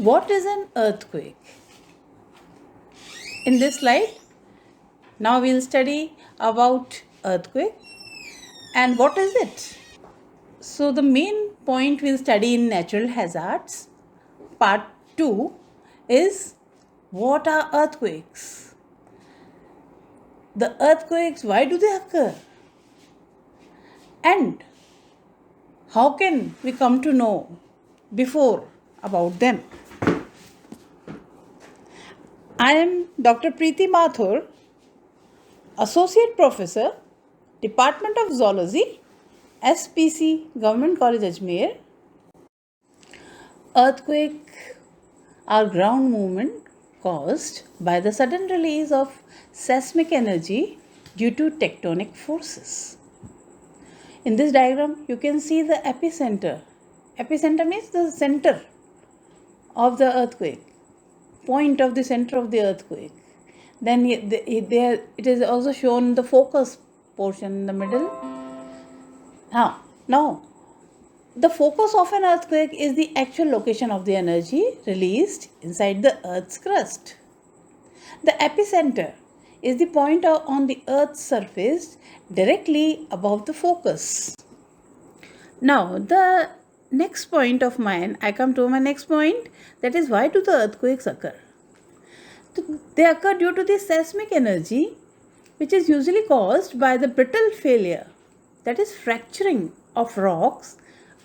What is an earthquake? In this slide, now we'll study about earthquake and what is it. So the main point we'll study in natural hazards, part 2, is what are earthquakes? The earthquakes, why do they occur? And how can we come to know before about them? I am Dr. Preeti Mathur, Associate Professor, Department of Zoology, SPC, Government College Ajmer. Earthquake are ground movement caused by the sudden release of seismic energy due to tectonic forces. In this diagram, you can see the epicenter. Epicenter means the center of the earthquake, point of the center of the earthquake. Then it is also shown the focus portion in the middle. Now, the focus of an earthquake is the actual location of the energy released inside the Earth's crust. The epicenter is the point on the Earth's surface directly above the focus. Now, the next point of mine, I come to my next point, that is why do the earthquakes occur? They occur due to the seismic energy, which is usually caused by the brittle failure, that is fracturing of rocks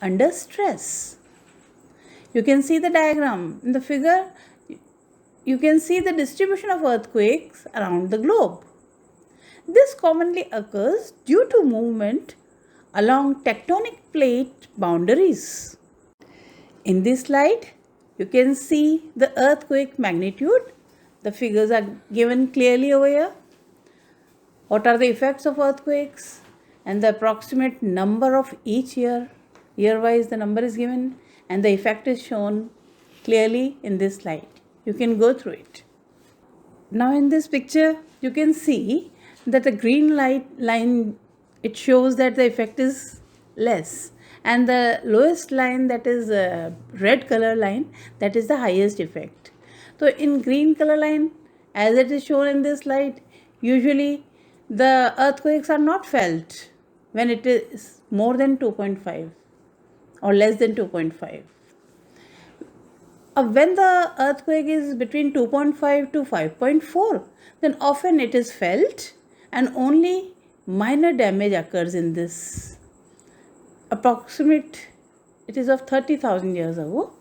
under stress. You can see the diagram in the figure. You can see the distribution of earthquakes around the globe. This commonly occurs due to movement along tectonic plate boundaries. In this slide, you can see the earthquake magnitude. The figures are given clearly over here. What are the effects of earthquakes and the approximate number of each year? Year-wise the number is given and the effect is shown clearly in this slide. You can go through it. Now in this picture, you can see that the green line, it shows that the effect is less, and the lowest line, that is a red color line, that is the highest effect. So in green color line, as it is shown in this slide, usually the earthquakes are not felt when it is more than 2.5 or less than 2.5. When the earthquake is between 2.5 to 5.4, then often it is felt and only minor damage occurs in this. Approximate, it is of 30,000 years ago.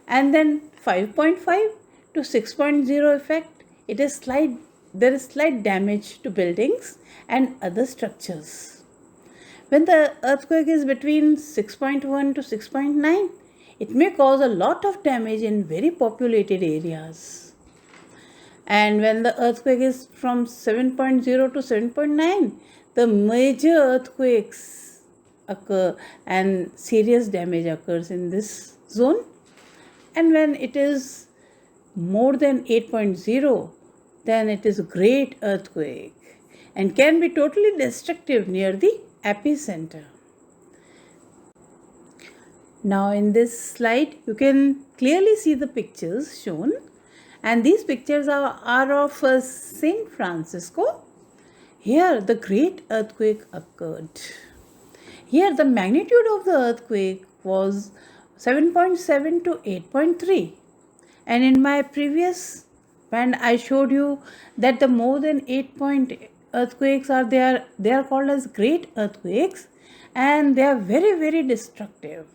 And then 5.5 to 6.0 effect, there is slight damage to buildings and other structures. When the earthquake is between 6.1 to 6.9, it may cause a lot of damage in very populated areas. And when the earthquake is from 7.0 to 7.9, the major earthquakes occur and serious damage occurs in this zone. And when it is more than 8.0, then it is a great earthquake and can be totally destructive near the epicenter. Now in this slide, you can clearly see the pictures shown, and these pictures are of San Francisco. Here the great earthquake occurred. Here the magnitude of the earthquake was 7.7 to 8.3. And in my previous band, I showed you that the more than 8 earthquakes are there. They are called as great earthquakes, and they are very, very destructive.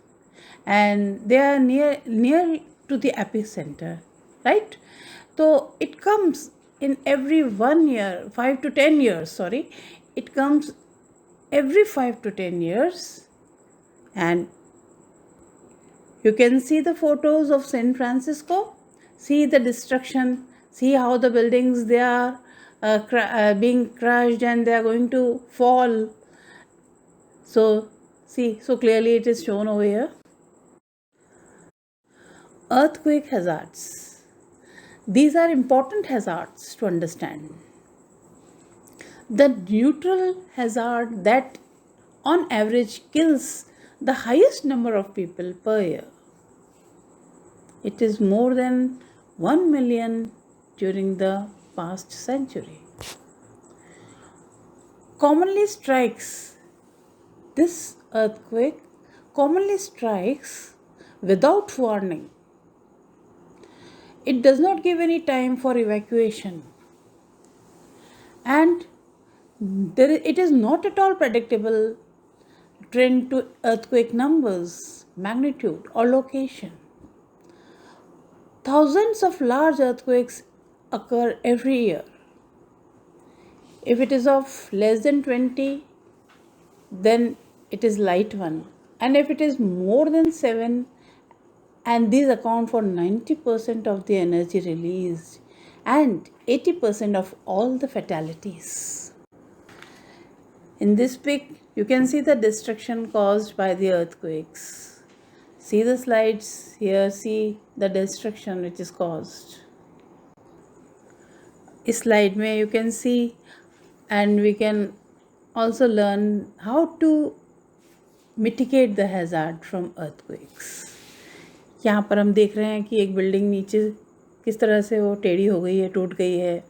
And they are near to the epicenter, right? So it comes in every 1 year, 5 to 10 years, sorry. It comes every 5 to 10 years. And you can see the photos of San Francisco. See the destruction. See how the buildings, they are being crushed and they are going to fall. So see, so clearly it is shown over here. Earthquake hazards. These are important hazards to understand. The neutral hazard that on average kills the highest number of people per year. It is more than 1 million during the past century. Commonly strikes this earthquake commonly strikes without warning. It does not give any time for evacuation, and it is not at all predictable trend to earthquake numbers, magnitude, or location. Thousands of large earthquakes occur every year. If it is of less than 20, then it is light one. And if it is more than 7, and these account for 90% of the energy released and 80% of all the fatalities. In this pic, you can see the destruction caused by the earthquakes. See the slides here, see the destruction which is caused. इस slide में you can see, and we can also learn how to mitigate the hazard from earthquakes. यहाँ पर हम देख रहे हैं कि एक बिल्डिंग नीचे किस तरह से वो टेढ़ी हो गई है, टूट गई है,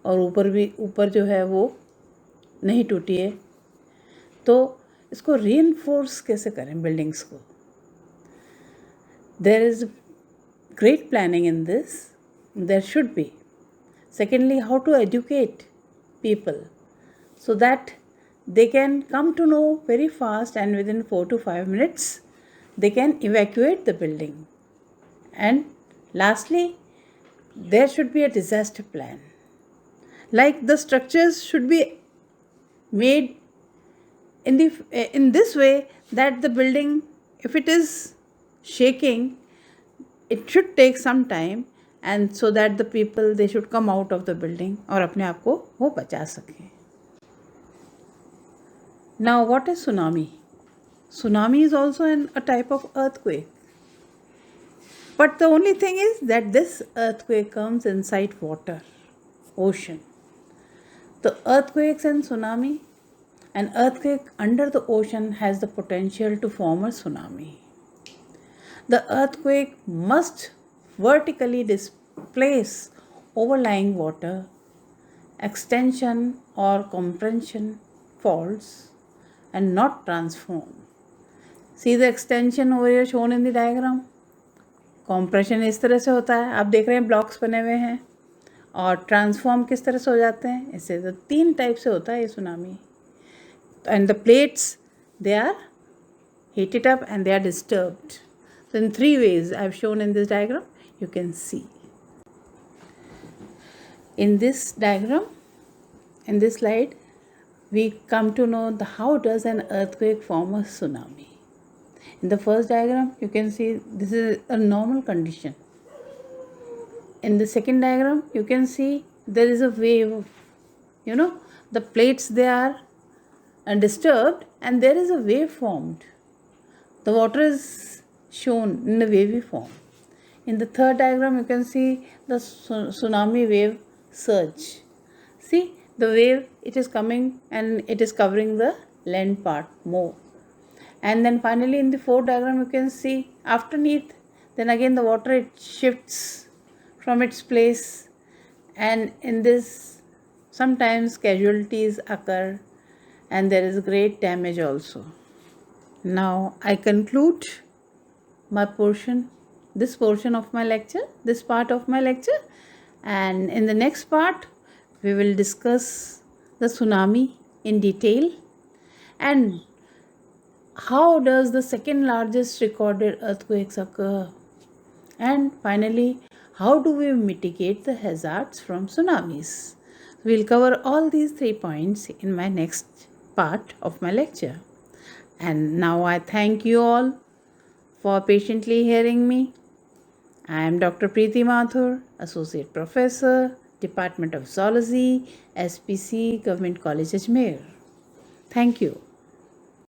और ऊपर जो है वो नहीं टूटी है. तो इसको रीइंफोर्स कैसे करें बिल्डिंग्स को? There is great planning in this. There should be. Secondly, how to educate people so that they can come to know very fast, and within 4 to 5 minutes they can evacuate the building. And lastly, there should be a disaster plan. Like the structures should be made in this way that the building, if it is shaking, it should take some time, and so that the people, they should come out of the building और अपने आप को वो बचा सकें. Now, what is tsunami? Tsunami is also a type of earthquake. But the only thing is that this earthquake comes inside water, ocean. The earthquakes and tsunami, an earthquake under the ocean has the potential to form a tsunami. The earthquake must vertically displace overlying water, extension or compression faults, and not transform. See the extension over here shown in the diagram. Compression इस तरह से होता है, आप देख रहे हैं blocks बने हुए हैं, और ट्रांसफॉर्म किस तरह से हो जाते हैं, इससे तो 3 टाइप से होता है ये tsunami. And the plates, they are heated up and they are disturbed. So in 3 ways I have shown in this diagram, you can see. In this diagram, in this slide, we come to know how does an earthquake form a tsunami. In the first diagram, you can see this is a normal condition. In the second diagram, you can see there is a wave. The plates, they are disturbed and there is a wave formed. The water is shown in the wavy form. In the third diagram, you can see the tsunami wave surge. See the wave, it is coming and it is covering the land part more. And then finally in the fourth diagram, you can see underneath, then again the water, it shifts from its place, and in this sometimes casualties occur and there is great damage also. Now I conclude my portion, this portion of my lecture, this part of my lecture, and in the next part we will discuss the tsunami in detail, and how does the second largest recorded earthquakes occur, and finally how do we mitigate the hazards from tsunamis. We'll cover all these 3 points in my next part of my lecture. And now I thank you all for patiently hearing me. I am Dr. Preeti Mathur, Associate Professor, Department of Zoology, SPC, Government College Ajmer. Thank you.